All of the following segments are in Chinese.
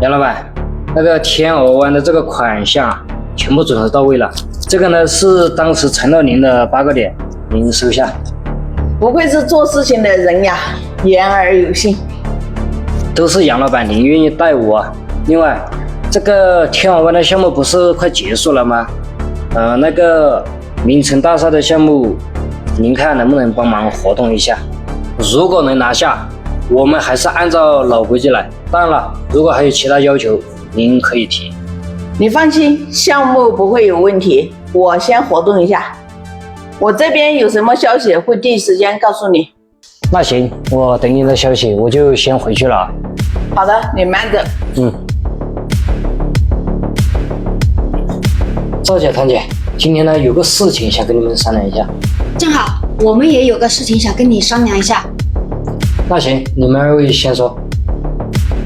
杨老板，那个天鹅湾的这个款项全部准时到位了。这个呢是当时承诺您的8个点，您收下。不愧是做事情的人呀，言而有信。都是杨老板您愿意带我。另外，这个天鹅湾的项目不是快结束了吗？那个名城大厦的项目，您看能不能帮忙活动一下？如果能拿下，我们还是按照老规矩来。当然了，如果还有其他要求，您可以提。你放心，项目不会有问题，我先活动一下。我这边有什么消息会第一时间告诉你。那行，我等您的消息，我就先回去了。好的，你慢着。赵姐、谭姐，今天呢有个事情想跟你们商量一下。正好，我们也有个事情想跟你商量一下。那行，你们2位先说。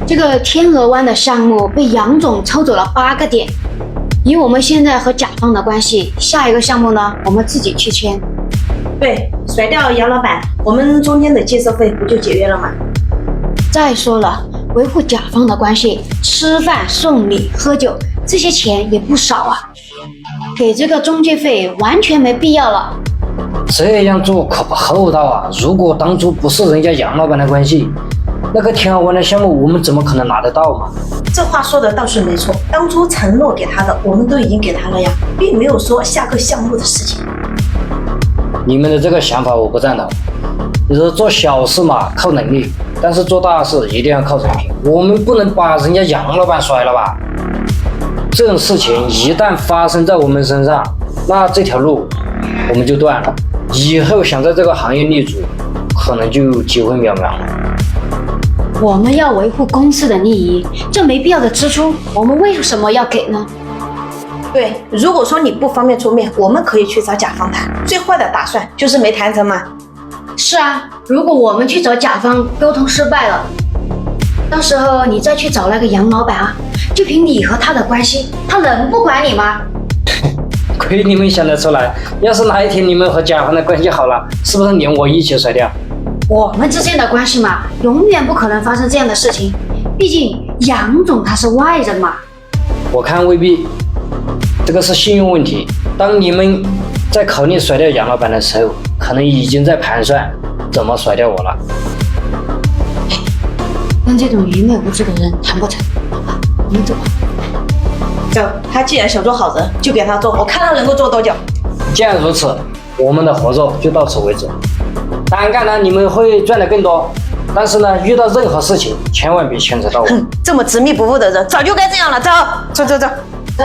这个天鹅湾的项目被杨总抽走了8个点，以我们现在和甲方的关系，下一个项目呢，我们自己去签。对，甩掉杨老板，我们中间的介绍费不就节约了吗？再说了，维护甲方的关系，吃饭、送礼、喝酒，这些钱也不少啊，给这个中介费完全没必要了。这样做可不厚道啊！如果当初不是人家杨老板的关系，那个天鹅湾的项目我们怎么可能拿得到嘛？这话说的倒是没错，当初承诺给他的我们都已经给他了呀，并没有说下个项目的事情。你们的这个想法我不赞同。你说做小事嘛靠能力，但是做大事一定要靠人品。我们不能把人家杨老板甩了吧？这种事情一旦发生在我们身上，那这条路我们就断了，以后想在这个行业立足，可能就机会渺茫了。我们要维护公司的利益，这没必要的支出，我们为什么要给呢？对，如果说你不方便出面，我们可以去找甲方谈，最坏的打算就是没谈成嘛。是啊，如果我们去找甲方沟通失败了，到时候你再去找那个杨老板啊，就凭你和他的关系，他能不管你吗？亏你们想得出来，要是哪一天你们和甲方的关系好了，是不是连我一起甩掉？我们之间的关系嘛，永远不可能发生这样的事情，毕竟杨总他是外人嘛。我看未必，这个是信用问题。当你们在考虑甩掉杨老板的时候，可能已经在盘算怎么甩掉我了。跟这种愚昧无知的人谈不成，好吧，我们走吧。走，他既然想做好人，就给他做，我看他能够做多久。既然如此，我们的合作就到此为止。单干呢，你们会赚得更多，但是呢，遇到任何事情千万别牵扯到我。这么执迷不悟的人，早就该这样了。走，走走走。走。